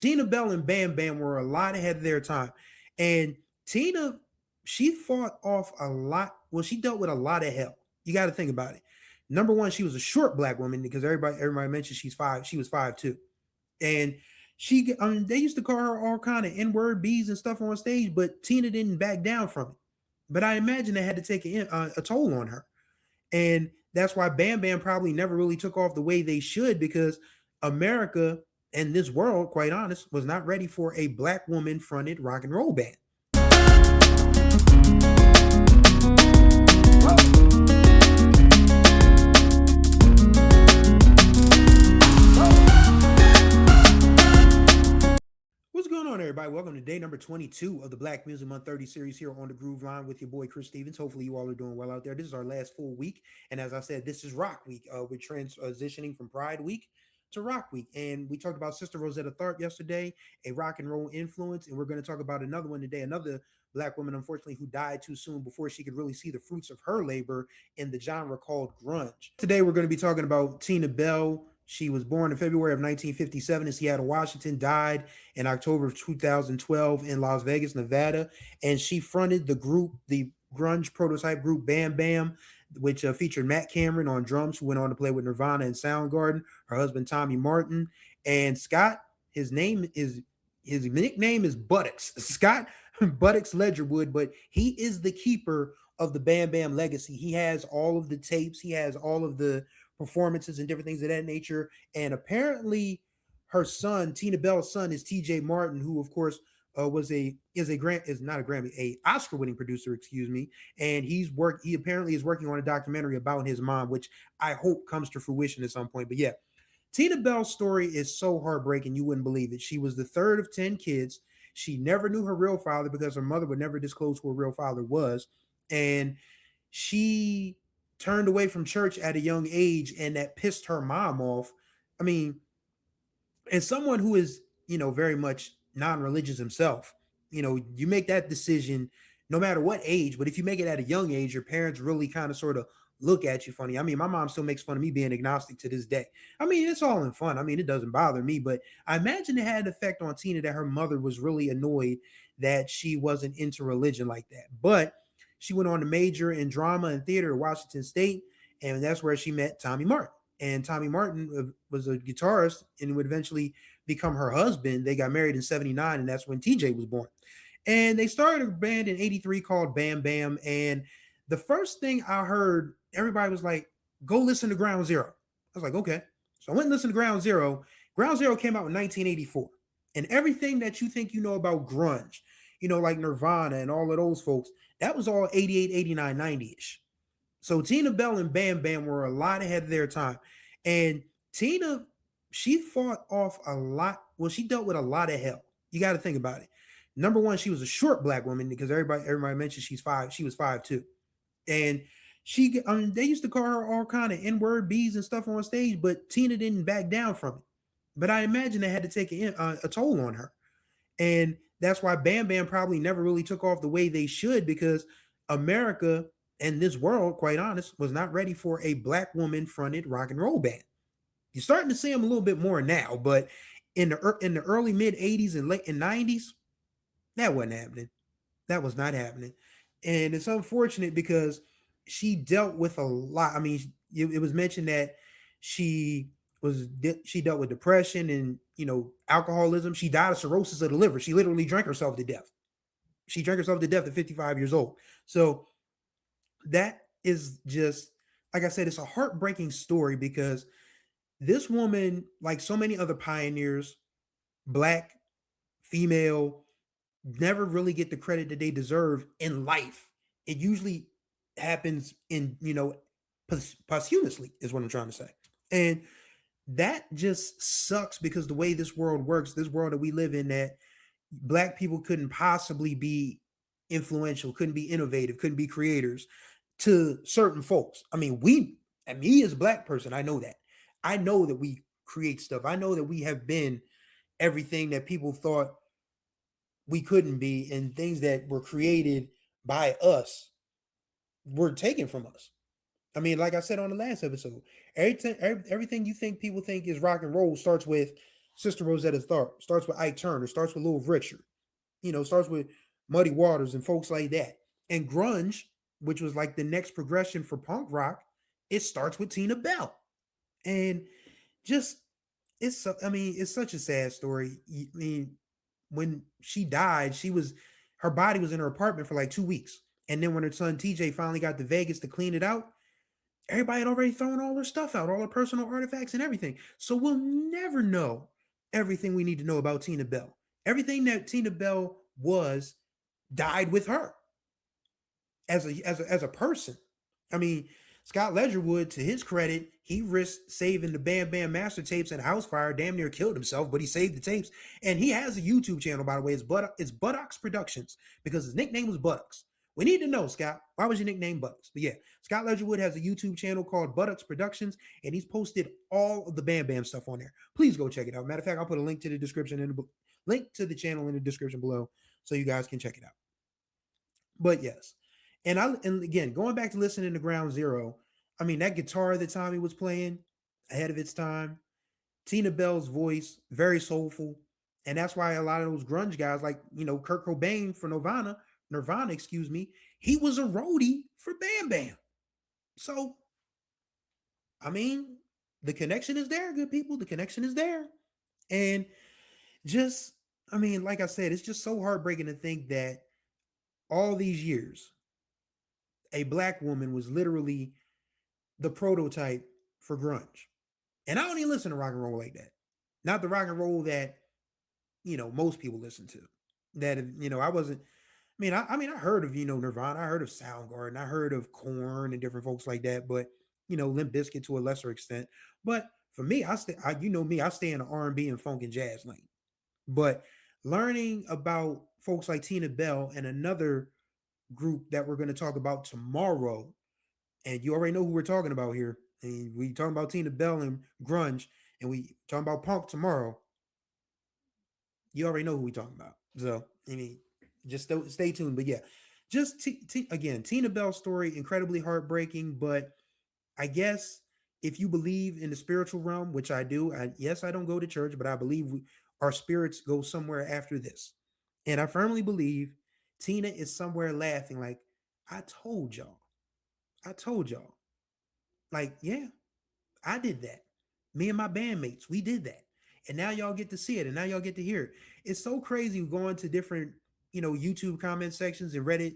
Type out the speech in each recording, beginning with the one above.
Tina Bell and Bam Bam were a lot ahead of their time. And Tina, she fought off a lot. Well, she dealt with a lot of hell. You got to think about it. Number one, she was a short black woman because everybody mentioned she was 5'2". And they used to call her all kind of N-word B's and stuff on stage, but Tina didn't back down from it. But I imagine it had to take a toll on her. And that's why Bam Bam probably never really took off the way they should, because America and this world, quite honest, was not ready for a black woman fronted rock and roll band. What's going on, everybody? Welcome to day number 22 of the Black Music Month 30 series here on the Groove Line with your boy Chris Stevens. Hopefully, you all are doing well out there. This is our last full week, and as I said, this is Rock Week. We're transitioning from Pride Week to Rock Week, and we talked about Sister Rosetta Tharpe yesterday, a rock and roll influence, and we're going to talk about another one today, another black woman, unfortunately, who died too soon before she could really see the fruits of her labor in the genre called grunge. Today, we're going to be talking about Tina Bell. She was born in February of 1957 in Seattle, Washington, died in October of 2012 in Las Vegas, Nevada. And she fronted the grunge prototype group Bam Bam, which featured Matt Cameron on drums, who went on to play with Nirvana and Soundgarden, her husband Tommy Martin, and Scott. His nickname is Buttocks. Scott Buttocks Ledgerwood, but he is the keeper of the Bam Bam legacy. He has all of the tapes, he has all of the performances and different things of that nature. And apparently, her son, Tina Bell's son, is T.J. Martin, who of course is not a Grammy, a Oscar winning producer, excuse me. And he apparently is working on a documentary about his mom, which I hope comes to fruition at some point. But yeah, Tina Bell's story is so heartbreaking, you wouldn't believe it. She was the third of 10 kids. She never knew her real father because her mother would never disclose who her real father was. And she turned away from church at a young age, and that pissed her mom off. I mean, and someone who is, very much non-religious himself, you make that decision no matter what age, but if you make it at a young age, your parents really kind of sort of look at you funny. I mean, my mom still makes fun of me being agnostic to this day. I mean, it's all in fun. I mean, it doesn't bother me, but I imagine it had an effect on Tina that her mother was really annoyed that she wasn't into religion like that. But she went on to major in drama and theater at Washington State, and that's where she met Tommy Martin. And Tommy Martin was a guitarist and would eventually become her husband. They got married in 79, and that's when TJ was born. And they started a band in 83 called Bam Bam. And the first thing I heard, everybody was like, go listen to Ground Zero. I was like, okay. So I went and listened to Ground Zero. Ground Zero came out in 1984. And everything that you think you know about grunge, like Nirvana and all of those folks, that was all 88, 89, 90-ish. So Tina Bell and Bam Bam were a lot ahead of their time. And Tina, she fought off a lot. Well, she dealt with a lot of hell. You got to think about it. Number one, she was a short black woman because everybody mentioned she was 5'2". And they used to call her all kind of N-word B's and stuff on stage, but Tina didn't back down from it. But I imagine it had to take a toll on her. And that's why Bam Bam probably never really took off the way they should, because America and this world, quite honest, was not ready for a black woman fronted rock and roll band. You're starting to see them a little bit more now, but in the early mid 80s and late 90s, that wasn't happening. That was not happening. And it's unfortunate because she dealt with a lot. I mean, it was mentioned that she she dealt with depression and alcoholism. She died of cirrhosis of the liver. She literally drank herself to death. She drank herself to death at 55 years old. So that is just, like I said, it's a heartbreaking story because this woman, like so many other pioneers, black, female, never really get the credit that they deserve in life. It usually happens in, posthumously, is what I'm trying to say. And that just sucks because the way this world works, this world that we live in, that black people couldn't possibly be influential, couldn't be innovative, couldn't be creators to certain folks. I mean, and me as a black person, I know that. I know that we create stuff. I know that we have been everything that people thought we couldn't be, and things that were created by us were taken from us. I mean, like I said on the last episode, everything you think people think is rock and roll starts with Sister Rosetta Tharpe, starts with Ike Turner, starts with Little Richard, starts with Muddy Waters and folks like that. And grunge, which was like the next progression for punk rock, it starts with Tina Bell. And just I mean, it's such a sad story. I mean, when she died, her body was in her apartment for like 2 weeks. And then when her son TJ finally got to Vegas to clean it out, everybody had already thrown all her stuff out, all her personal artifacts and everything. So we'll never know everything we need to know about Tina Bell. Everything that Tina Bell was died with her as a person. I mean, Scott Ledgerwood, to his credit, he risked saving the Bam Bam master tapes in a house fire, damn near killed himself, but he saved the tapes. And he has a YouTube channel, by the way. It's Buttocks Productions because his nickname was Buttocks. We need to know, Scott, why was your nickname Buttocks? But yeah, Scott Ledgerwood has a YouTube channel called Buttocks Productions, and he's posted all of the Bam Bam stuff on there. Please go check it out. Matter of fact, I'll put a link to the description link to the channel in the description below so you guys can check it out. But yes, and again, going back to listening to Ground Zero, I mean that guitar that Tommy was playing ahead of its time, Tina Bell's voice, very soulful, and that's why a lot of those grunge guys, like Kurt Cobain for Nirvana, excuse me, he was a roadie for Bam Bam. So, I mean, the connection is there, good people. The connection is there, and just, I mean, like I said, it's just so heartbreaking to think that all these years a black woman was literally the prototype for grunge. And I don't even listen to rock and roll like that. Not the rock and roll that, most people listen to. That, I wasn't, I heard of, Nirvana, I heard of Soundgarden, I heard of Korn and different folks like that, but, Limp Bizkit to a lesser extent. But for me, you know me, I stay in the R&B and funk and jazz lane. But learning about folks like Tina Bell and another group that we're going to talk about tomorrow, and you already know who we're talking about here. And we talking about Tina Bell and grunge, and we talking about punk tomorrow. You already know who we talking about. So I mean, just stay tuned. But yeah, just again, Tina Bell's story incredibly heartbreaking. But I guess if you believe in the spiritual realm, which I do, yes, I don't go to church, but I believe our spirits go somewhere after this, and I firmly believe Tina is somewhere laughing like, I told y'all. I told y'all. Like, yeah, I did that. Me and my bandmates, we did that. And now y'all get to see it, and now y'all get to hear it. It's so crazy going to different, YouTube comment sections and Reddit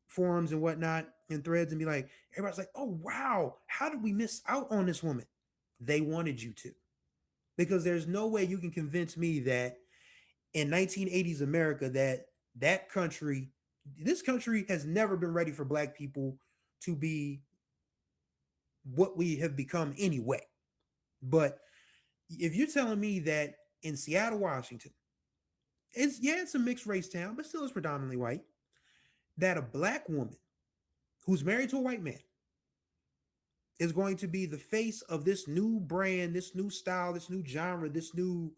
forums and whatnot and threads and be like, everybody's like, oh wow, how did we miss out on this woman? They wanted you to. Because there's no way you can convince me that in 1980s America that country, this country has never been ready for black people to be what we have become anyway. But if you're telling me that in Seattle, Washington, it's a mixed race town, but still it's predominantly white, that a black woman who's married to a white man is going to be the face of this new brand, this new style, this new genre, this new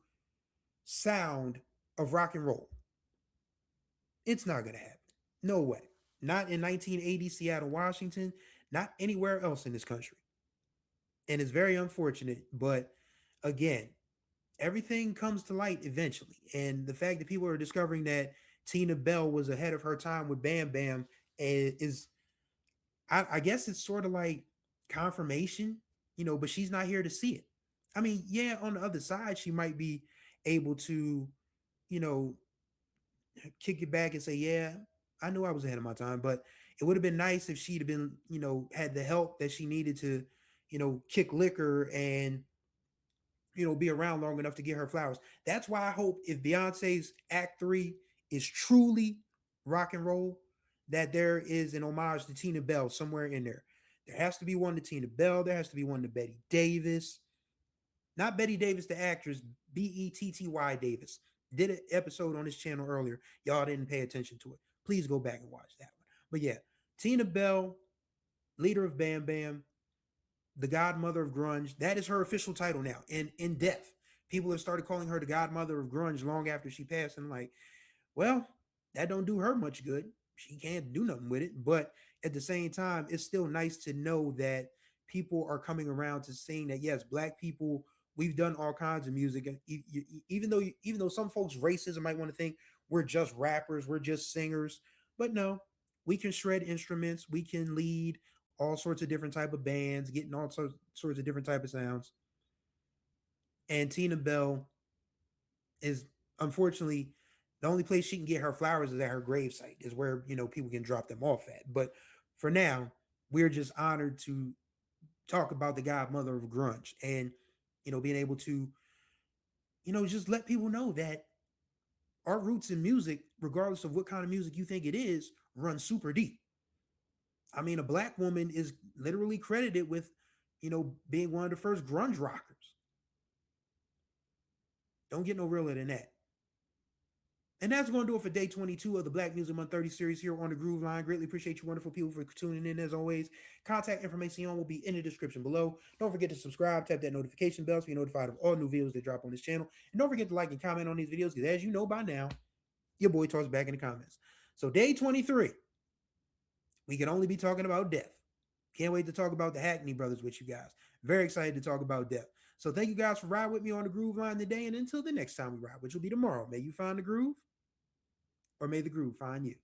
sound of rock and roll. It's not going to happen. No way. Not in 1980 Seattle, Washington, not anywhere else in this country. And it's very unfortunate, but again, everything comes to light eventually. And the fact that people are discovering that Tina Bell was ahead of her time with Bam Bam is, I guess it's sort of like confirmation, but she's not here to see it. I mean, yeah, on the other side, she might be able to, you know, kick it back and say, yeah, I knew I was ahead of my time, but it would have been nice if she'd have been, had the help that she needed to, kick liquor and be around long enough to get her flowers. That's why I hope if Beyonce's Act 3 is truly rock and roll, that there is an homage to Tina Bell somewhere in there. There has to be one to Tina Bell. There has to be one to Betty Davis. Not Betty Davis, the actress, Betty Davis. Did an episode on this channel earlier. Y'all didn't pay attention to it. Please go back and watch that one. But yeah, Tina Bell, leader of Bam Bam, the Godmother of Grunge. That is her official title now. And in death, people have started calling her the Godmother of Grunge long after she passed. And I'm like, well, that don't do her much good. She can't do nothing with it. But at the same time, it's still nice to know that people are coming around to seeing that yes, black people We've done all kinds of music, and even though some folks racism might want to think we're just rappers, we're just singers, but no, we can shred instruments, we can lead all sorts of different type of bands, getting all sorts of different type of sounds. And Tina Bell is unfortunately the only place she can get her flowers is at her gravesite, is where people can drop them off at. But for now, we're just honored to talk about the godmother of grunge, and being able to just let people know that our roots in music, regardless of what kind of music you think it is, run super deep. I mean, a black woman is literally credited with being one of the first grunge rockers. Don't get no realer than that. And that's going to do it for day 22 of the Black Music Month 30 series here on the Groove Line. Greatly appreciate you wonderful people for tuning in as always. Contact information will be in the description below. Don't forget to subscribe, tap that notification bell so you're notified of all new videos that drop on this channel. And don't forget to like and comment on these videos because as you know by now, your boy talks back in the comments. So day 23, we can only be talking about death. Can't wait to talk about the Hackney brothers with you guys. Very excited to talk about death. So thank you guys for riding with me on the Groove Line today. And until the next time we ride, which will be tomorrow, may you find the groove or may the groove find you.